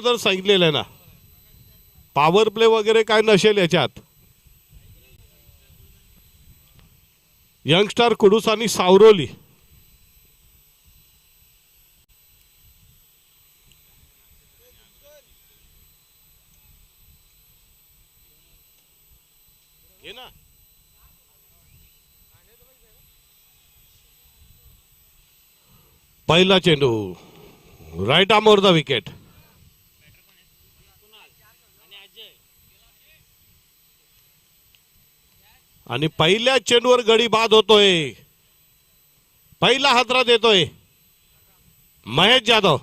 जर सांगितलेलं आहे ना, पॉवर प्ले वगैरे काय नसेल याच्यात. यंगस्टार कुडूस आणि सावरोली. घे ना. पहिला चेंडू right arm over the wicket. आणि पहिल्या चेंडूवर गडी बाद होतोय. पहिला हादरा देतोय Mahesh Jadhav.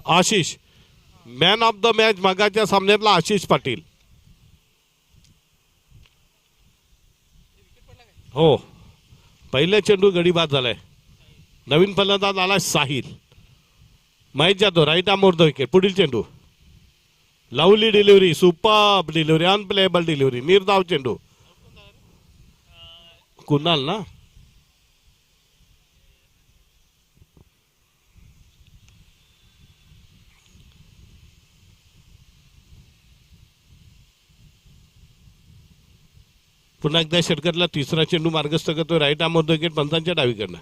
Ashish man of the match मगाच्या सामन्यातला आशिष पाटील. हो, पहिल्या चेंडू गडी बाद झालाय. नवीन फलंदाज आला Sahil. Mahesh Jadhav right arm over the wicket. पुढील चेंडू lovely delivery, super delivery, unplayable delivery, निर्धाव चेंडू. कुणाल ना. पुन्हा एकदा षटकातला तिसरा चेंडू मार्गस्थ करतोय right arm over the wicket पंचांच्या डावीकडनं.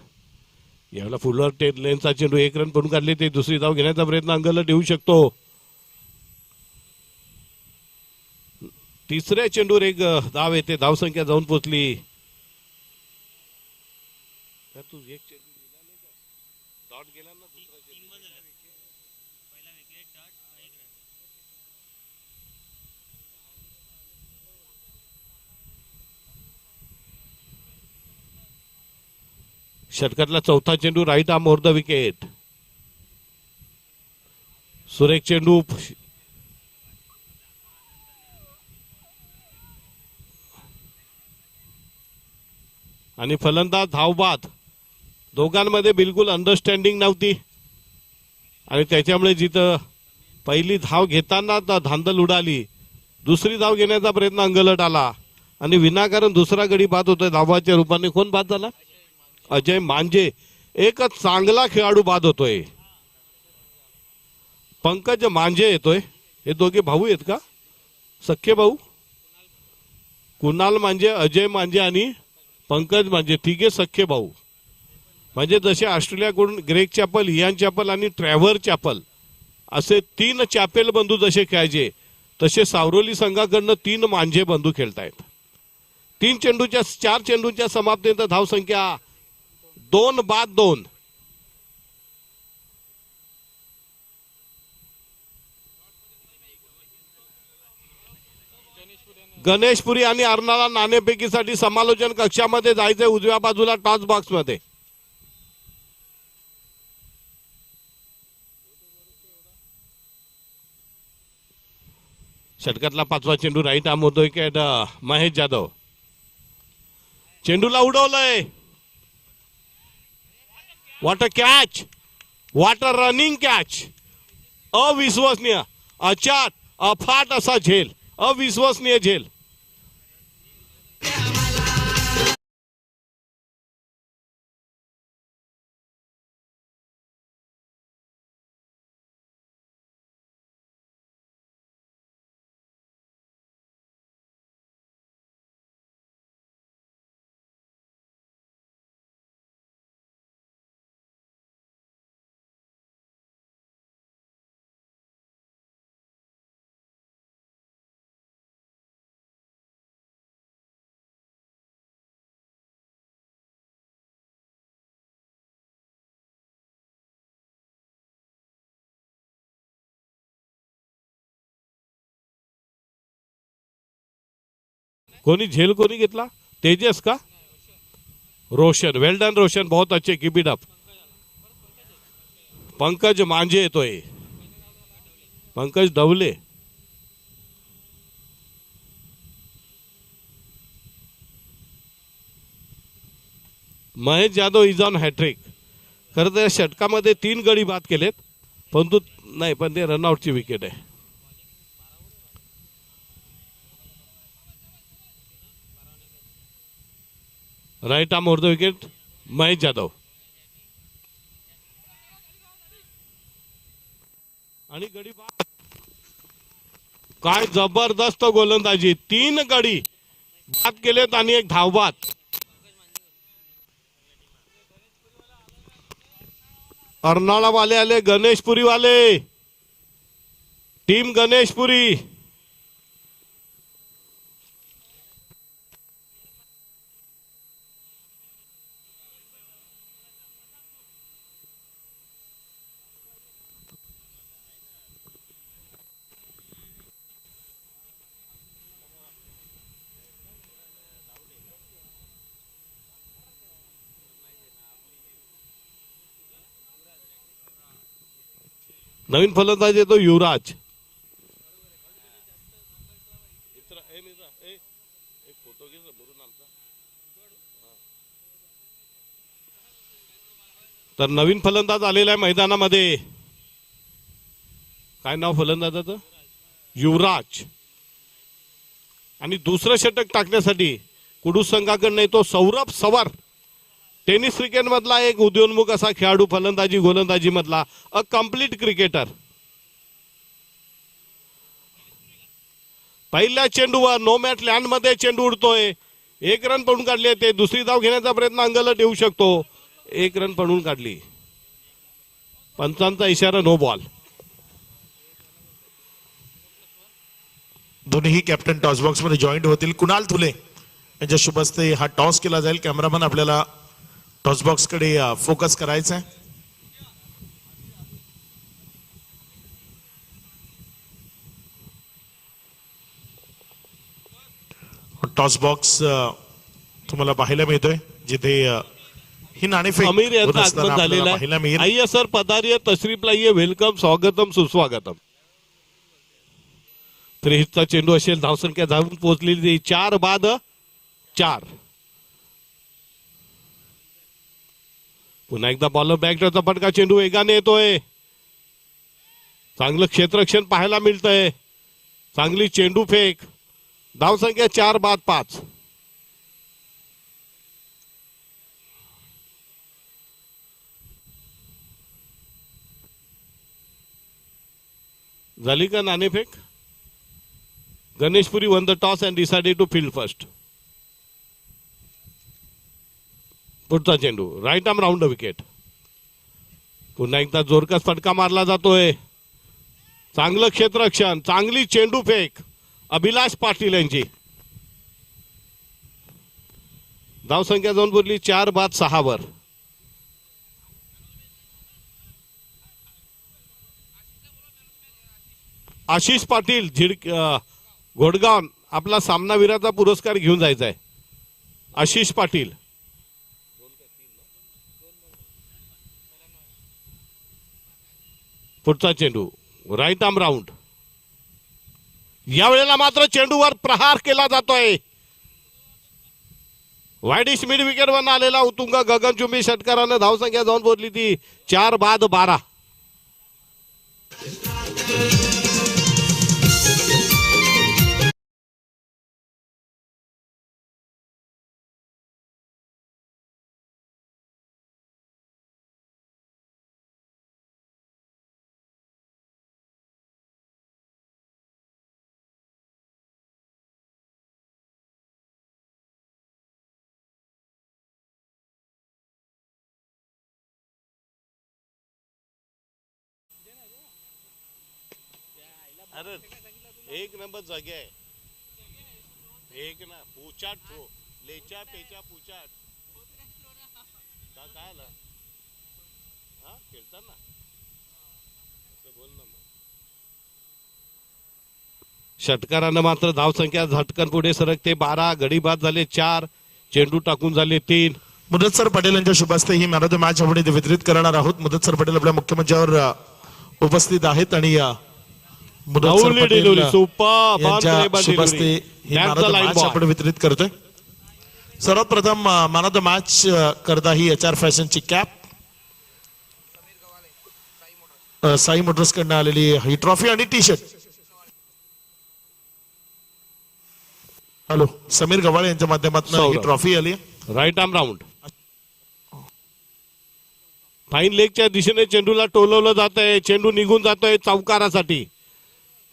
यावेळेला फुलर टेन लेनचा चेंडू 1 रन पडून काढले. ते दुसरी धाव घेण्याचा प्रयत्न अंगलट येऊ शकतो. तिसऱ्या चेंडूवर एक धाव येते. धावसंख्या जाऊन पोचली. तू एक चेंडू डॉट गेला ना. षटकातला चौथा चेंडू right arm over the wicket. सुरेख चेंडू. आणि फलंदाज धावबाद. दोघांमध्ये बिलकुल अंडरस्टँडिंग नव्हती आणि त्याच्यामुळे जिथं पहिली धाव घेताना धांदल उडाली, दुसरी धाव घेण्याचा प्रयत्न अंगलट आला आणि विनाकारण दुसरा गडी बाद होतोय. धावाच्या रूपाने कोण बाद झाला? अजय मांजे. एकच चांगला खेळाडू बाद होतोय. पंकज मांजे येतोय. हे दोघे भाऊ आहेत का? सख्खे भाऊ. कुणाल मांजे, अजय मांजे आणि पंकज मांजे, तिघे सख्खे भाऊ. म्हणजे जसे ऑस्ट्रेलियाकडून ग्रेग चॅपल, इयान चॅपल आणि ट्रॅव्हर चॅपल असे 3 चॅपेल बंधू जसे खेळायचे, तसे सावरोली संघाकडनं 3 मांजे बंधू खेळतायत. 4 चेंडूच्या समाप्तीनंतर धावसंख्या 2 बाद 2. गणेशपुरी आणि अर्नाला नाणेफेकीसाठी समालोचन कक्षामध्ये जायचंय. उजव्या बाजूला टॉस बॉक्स मध्ये. षटकातला 5वा चेंडू राईट आर्म होतोय विकेट. महेश जाधव चेंडूला उडवलंय. What a catch, what a running catch. अविश्वसनीय, अचाट, अफाट असा झेल, अविश्वसनीय झेल. कोणी झेल कोणी घेतला? तेजस का? रोशन. वेल डन रोशन, बहुत अच्छे, keep it up. Pankaj Manjhe येतोय. Pankaj Dawale. Mahesh Jadhav is on hattrick. खरं तर षटकामध्ये 3 गडी बाद केलेत, परंतु नाही, पण ते रनआउटची विकेट आहे. Right arm over the wicket Mahesh Jadhav. आणि गडी बाद. काय जबरदस्त गोलंदाजी. 3 गडी बाद केलेत आणि 1 धाव बाद. अर्नाळा वाले आले, गणेशपुरी वाले, टीम गणेशपुरी. नवीन फलंदाज येतो युवराज. तर नवीन फलंदाज आलेला आहे मैदानामध्ये. काय नाव फलंदाजाचं? युवराज. आणि दुसरं षटक टाकण्यासाठी कुडूस संघाकडनं येतो सौरभ सवर. टेनिस क्रिकेट मधला एक उदयोन्मुख असा खेळाडू, फलंदाजी गोलंदाजी मधला अ कम्प्लीट क्रिकेटर. पहिल्या चेंडूवर नो मॅच लँड मध्ये चेंडू उडतोय. 1 रन पडून काढले. ते दुसरी धाव घेण्याचा प्रयत्न अंगलट येऊ शकतो. 1 रन पडून काढली. पंचांचा इशारा नो बॉल. दोन्ही कॅप्टन टॉस बॉक्स मध्ये जॉईंट होतील. कुणाल तुले यांच्या शुभ हस्ते हा टॉस केला जाईल. कॅमेरामन आपल्याला टॉस बॉक्स कडे फोकस करायचा आहे. टॉस बॉक्स तुम्हाला पाहायला मिळतोय जिथे ही नाणेफेक अमीर यांचा होत असताना आगमन आपल्याला झालेला पाहायला आहे. मिळेल. आइए सर पधारिए, तशरीफ लाइए, वेलकम, स्वागतम, सुस्वागतम. त्रेहितचा चेंडू असेल. धावसंख्या जाऊन पोहोचलेली 4 बाद 4. पुन्हा एकदा बॉलर बॅकचा फटका. चेंडू वेगाने येतोय. चांगलं क्षेत्ररक्षण पाहायला मिळतंय. चांगली चेंडू फेक. धावसंख्या 4 बाद 5. झाली का नाणेफेक? Ganeshpuri won the toss and decided to field first. पुढचा चेंडू राईट आर्म राऊंड विकेट. पुन्हा एकदा जोरकस फटका मारला जातोय. चांगलं क्षेत्ररक्षण, चांगली चेंडू फेक अभिलाष पाटील यांची. धावसंख्या जाऊन बोलली 4 बाद 6 वर. आशिष पाटील घोडगाव आपला सामनावीराचा पुरस्कार घेऊन जायचा आहे. आशिष पाटील. पुढचा चेंडू राईट आर्म राऊंड. यावेळेला मात्र चेंडूवर प्रहार केला जातोय. वाईडिश मिड विकेट वर आलेला उतुंग गगनचुंबी षटकारानं धावसंख्या जाऊन बोलली ती 4 बाद 12. अरे 1 नंबर जगे आहे. एक ना पूछाट ठो लेचा पेचा पूछाट काय आलं हा खेळताना असं बोल ना. मग षटकारानं मात्र धावसंख्या झटकन पुढे सरकते. 12 गडी बाद झाले 4, चेंडू टाकून झाले 3. मुदतसर पटेल यांच्या शुभ हस्ते he man of the match आपण वितरित करणार आहोत. मुदतसर पटेल आपल्या मुख्य मंचावर उपस्थित आहेत आणि मुदतसर Lovely पटेल delivery, super, यांच्या बांधलेबा शुभ हस्ते delivery. He That's man of the the line match ball. आपण वितरित करतोय. सर्वात प्रथम मॅन ऑफ द मॅच करता ही HR फॅशनची कॅप साई मोटर्स कडनं आलेली ही ट्रॉफी आणि T shirt. Hello, Sameer Gavhale यांच्या माध्यमातून ही सौरभ. ट्रॉफी आली. Right arm round. फाईन लेगच्या दिशेने चेंडूला टोलवलं जात आहे. चेंडू निघून जातोय चौकारासाठी.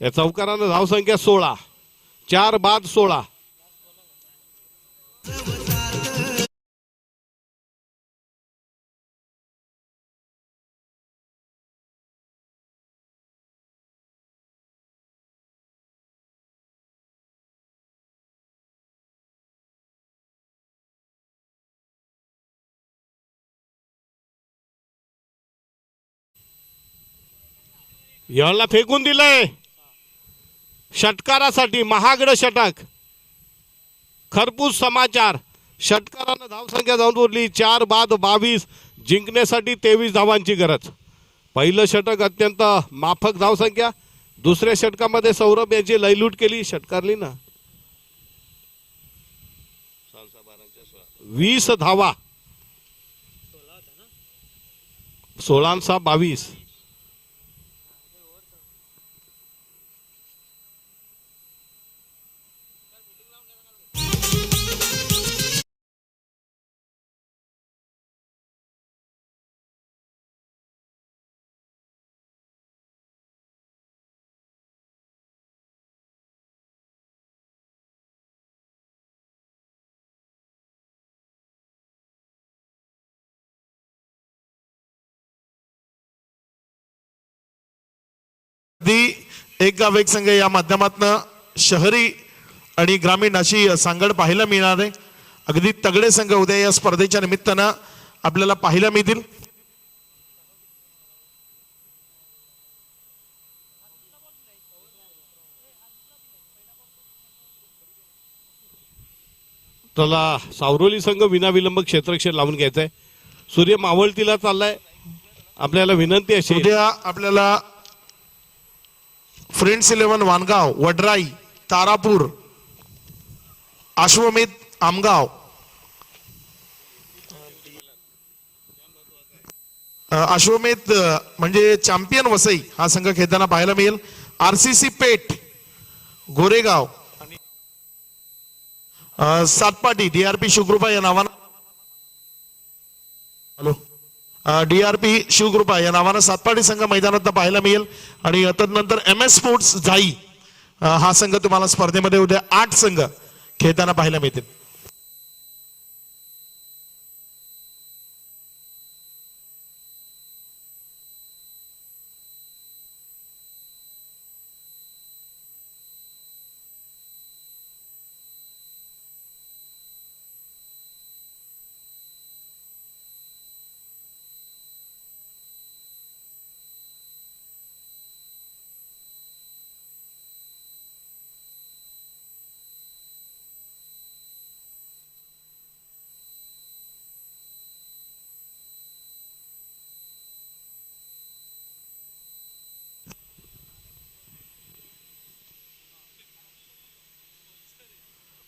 या चौकारानं धावसंख्या 16, 4 बाद 16. याला फेकून दिलंय षटकारासाठी. महागड षटक. खरपूस समाचार. षटकारानं धावसंख्या जाऊन उरली 4 बाद 22. जिंकण्यासाठी 23 धावांची गरज. पहिलं षटक अत्यंत माफक धावसंख्या. दुसऱ्या षटकामध्ये सौरभ यांची लयलूट केली. षटकारली ना 20 धावा. 16 22. एक गाव एक संघ या माध्यमातून शहरी आणि ग्रामीण अशी सांगड पाहायला मिळणार आहे. अगदी तगडे संघ उद्या या स्पर्धेच्या निमित्तानं आपल्याला पाहायला मिळतील. त्याला सावरोली संघ विनाविलंब क्षेत्रक्षेत्र लावून घ्यायचंय. सूर्य मावळतीला चाललाय. आपल्याला विनंती अशी उद्या आपल्याला फ्रेंड्स 11 वानगाव, वडराई, तारापूर, अश्वमेध आमगाव, अश्वमेध म्हणजे चॅम्पियन वसई हा संघ खेळताना पाहायला मिळेल. RCC पेठ, गोरेगाव, सातपाटी, DRP शिवकृपा या नावानं DRP शिवकृपा या नावानं सातपाटी संघ मैदानात पाहायला मिळेल. आणि तदनंतर MS स्पोर्ट्स झाई हा संघ तुम्हाला स्पर्धेमध्ये उद्या 8 संघ खेळताना पाहायला मिळतील.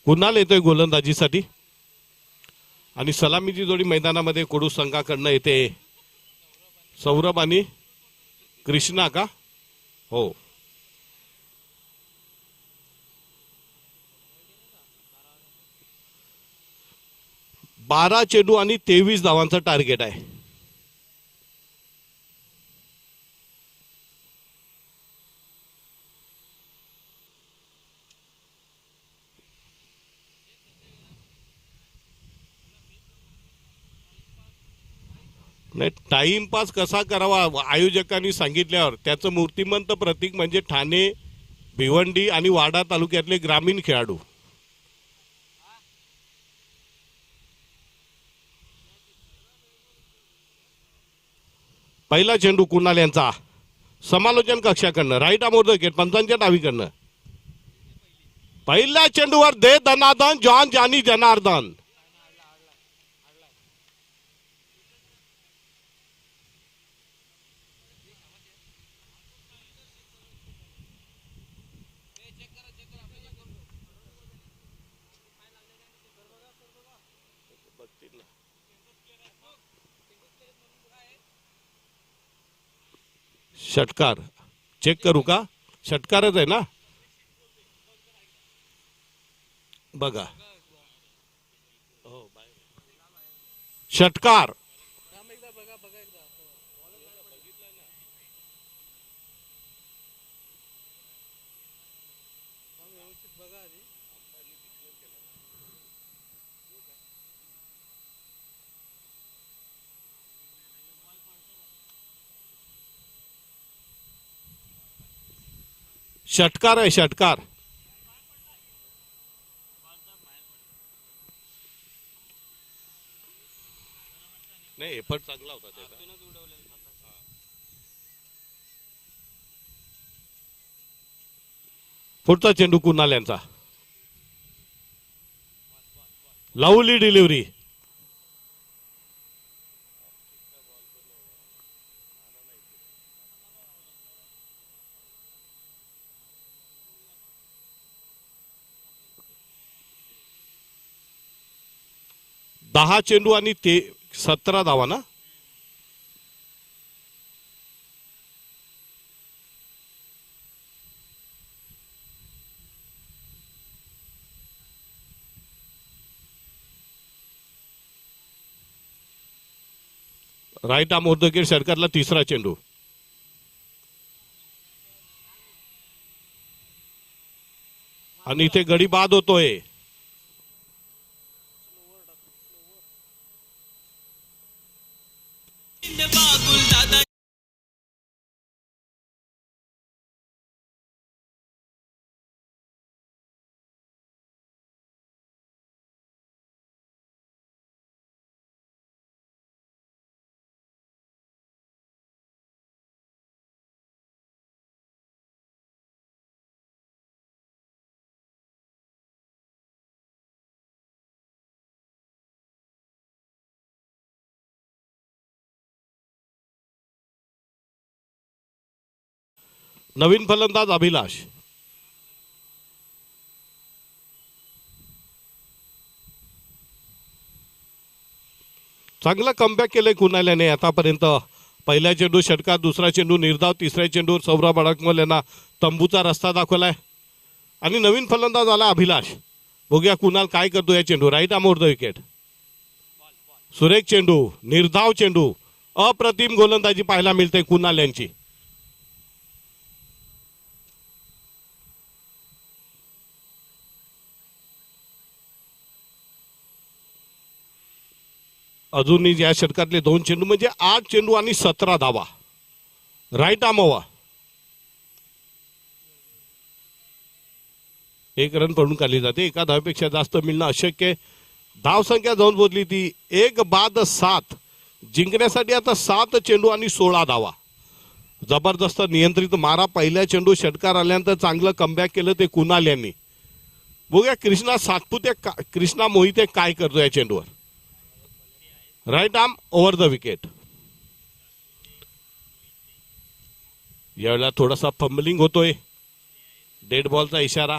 कुणाल येतोय गोलंदाजीसाठी. आणि सलामीची जोडी मैदानामध्ये कोडू संघाकडनं येते. सौरभ आणि कृष्णा का? हो. बारा चेंडू आणि 23 धावांचं टार्गेट आहे. नाही, टाइमपास कसा करावा आयोजकांनी सांगितल्यावर त्याचं मूर्तिमंत प्रतीक म्हणजे ठाणे, भिवंडी आणि वाडा तालुक्यातले ग्रामीण खेळाडू. पहिला चेंडू कुणाल यांचा समालोचन कक्षाकडनं राईट आमोर गेट पंचांच्या डावीकडनं. पहिल्या चेंडूवर दे धनाधन जॉन जानी जनार्दन. षटकार चेक करू का? षटकारच आहे ना? बघा षटकार. षटकार आहे षटकार. नाही एफर्ट चांगला होता त्याचा. पुढचा चेंडू कुणाल यांचा. Lovely delivery. दहा चेंडू आणि ते 17 धावा ना. राईट आर्म ऑर्धोकेट षटकारला तिसरा चेंडू. आणि इथे गडी बाद होतोय. नवीन फलंदाज अभिलाष. चांगला कमबॅक केलंय कुणाल्याने आतापर्यंत. पहिल्या चेंडू षटकार, दुसरा चेंडू निर्धाव, तिसऱ्या चेंडूवर सौरभ अडकमल यांना तंबूचा रस्ता दाखवलाय. आणि नवीन फलंदाज आला अभिलाष. बघूया कुणाल काय करतो या चेंडू. Right arm the wicket. सुरेख चेंडू, निर्धाव चेंडू, अप्रतिम गोलंदाजी पाहायला मिळते कुणाल यांची. अजूनही या षटकातले 2 चेंडू म्हणजे 8 चेंडू आणि 17 धावा. राईट आर्म हवा. 1 रन पडून काढली जाते. एका धावेपेक्षा जास्त मिळणं अशक्य. धावसंख्या जाऊन पोहोचली ती 1 बाद 7. जिंकण्यासाठी आता 7 चेंडू आणि 16 धावा. जबरदस्त नियंत्रित मारा. पहिल्या चेंडू षटकार आल्यानंतर चांगलं कमबॅक केलं ते कुणाल यांनी. बघूया कृष्णा सातपुते कृष्णा मोहिते काय करतो या चेंडूवर. Right arm over the wicket. यावेळेला थोडासा फंबलिंग होतोय. डेड बॉलचा इशारा.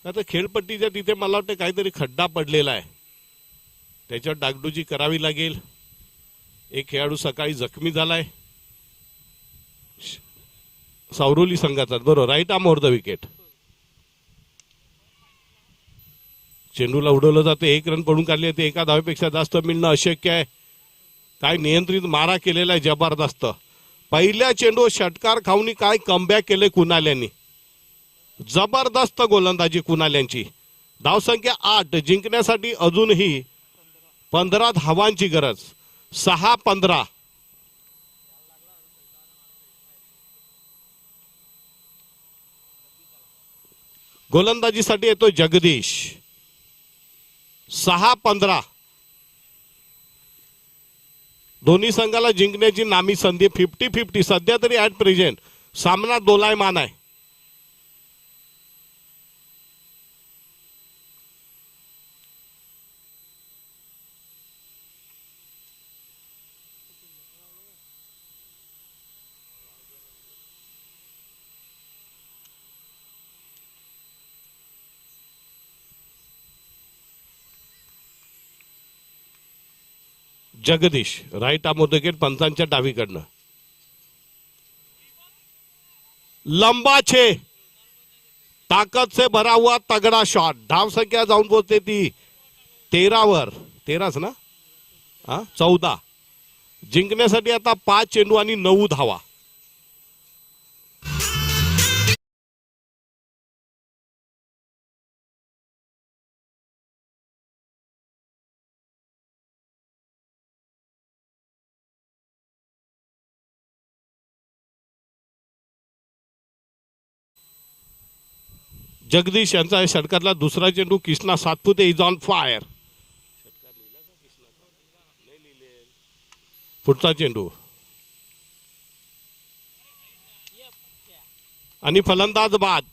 आता खेळपट्टीच्या तिथे मला वाटतं काहीतरी खड्डा पडलेला आहे, त्याच्यावर डागडुजी करावी लागेल. एक खेळाडू सकाळी जखमी झालाय सावरोली संघाचा. बरोबर. Right arm over the wicket. चेंडूला उडवलं जातं. 1 रन पडून काढले ते. एका धावेपेक्षा जास्त मिळणं अशक्य आहे. काय नियंत्रित मारा केलेला आहे जबरदस्त. पहिल्या चेंडू षटकार खाऊन काय कमबॅक केले कुणाल यांनी. जबरदस्त गोलंदाजी कुणाल यांची. धावसंख्या 8. जिंकण्यासाठी अजूनही 15 धावांची गरज. 6-15. गोलंदाजीसाठी येतो जगदीश. 6-15. दोन्ही संघाला जिंकण्याची नामी संधी. 50-50 सध्या तरी ऍट प्रेझेंट सामना दोलायमान आहे. जगदीश राईट आर्म विकेट पंचांच्या डावीकडनं. लंबा छे, ताकद से भरा हुआ तगड़ा शॉट. धाव संख्या जाऊन पोहोचते ती 13वर. 13च ना, 14. जिंकण्यासाठी आता 5 चेंडू आणि 9 धावा. जगदीश यांचा षटकातला दुसरा चेंडू. Krishna Satpute is on fire. पुढचा चेंडू आणि फलंदाज बाद.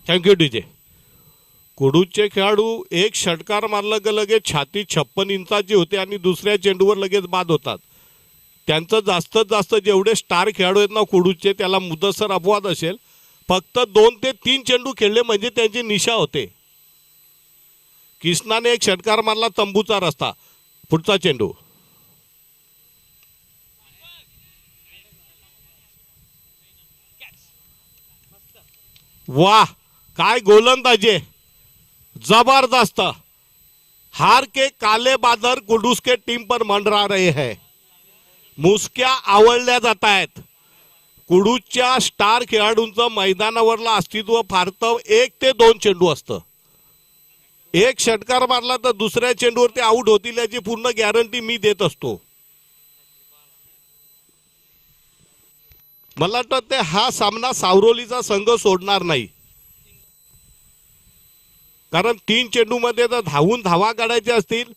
Thank you DJ. कुडूचे खेळाडू एक षटकार मारलं की लगेच छाती 56 इंचाची होते आणि दुसऱ्या चेंडूवर लगेच बाद होतात. त्यांचं जास्तीत जास्त जेवढे स्टार खेळाडू आहेत ना कुडूचे, त्याला मुदतसर अपवाद असेल. फक्त 2 ते 3 चेंडू खेळले म्हणजे त्यांची निशा होते. कृष्णाने एक षटकार मारला, तंबूचा रस्ता. पुढचा चेंडू वाह, काय गोलंदाजी, जबरदस्त. हार के काले बादल कुडूस के टीम पर मंडरा रहे हैं. मुसक्या आवळल्या जात आहेत. कुडूसच्या स्टार खेळाडूंचं मैदानावरलं अस्तित्व फार तर 1 ते 2 चेंडू असतं. एक षटकार मारला तर दुसऱ्या चेंडूवर ते आउट होतील याची पूर्ण गॅरंटी मी देत असतो. मला वाटतं ते हा सामना सावरोलीचा संघ सोडणार नाही. कारण 3 चेंडू मध्ये जर धावून धावा काढायच्या असतील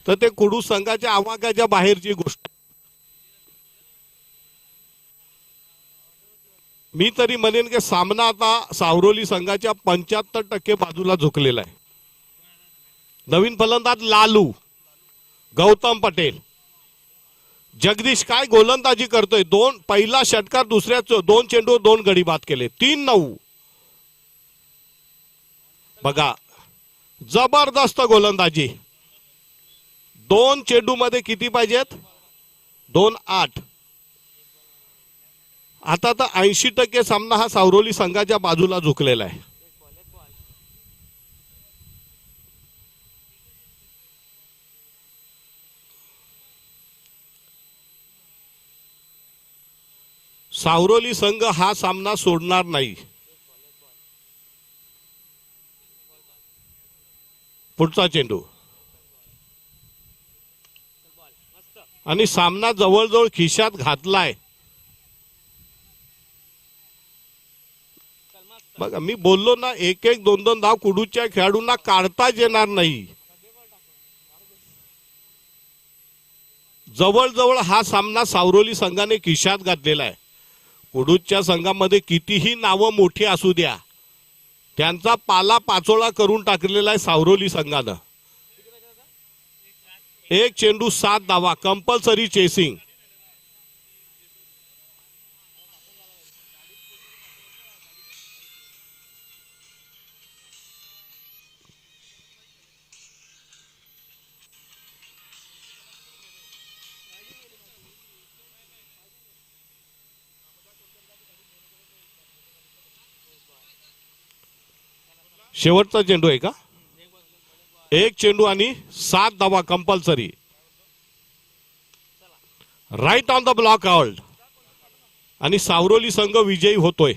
तर ते कुडू संघाच्या आवाक्याच्या बाहेरची गोष्ट. मी तरी म्हणेन की सामना आता सावरोली संघाच्या 75% बाजूला झुकलेला आहे. नवीन फलंदाज लालू, गौतम पटेल. जगदीश काय गोलंदाजी करतोय. पहिला षटकार, दुसऱ्या 2 चेंडू 2 गडी बाद केले. 3-9. बघा, जबरदस्त गोलंदाजी. 2 चेंडू मध्ये किती पाहिजेत? 2-8. आता तर 80% सामना हा सावरोली संघाच्या बाजूला झुकलेला आहे. सावरोली संघ हा सामना सोडणार नाही. पुढचा चेंडू आणि सामना जवळजवळ खिशात घातलाय. बघा, मी बोललो ना, 1-1, 2-2 धाव कुडूच्या खेळाडूंना काढताच येणार नाही. जवळजवळ हा सामना सावरोली संघाने खिशात घातलेला आहे. कुडूच्या संघामध्ये कितीही नावं मोठी असू द्या, त्यांचा पाला पाचोळा करून टाकलेला आहे सावरोली संघानं. 1 चेंडू 7 धावा, कंपल्सरी चेसिंग. शेवटचा चेंडू आहे का? 1 चेंडू आणि 7 धावा compulsory. Right on the block out आणि सावरोली संघ विजयी होतोय.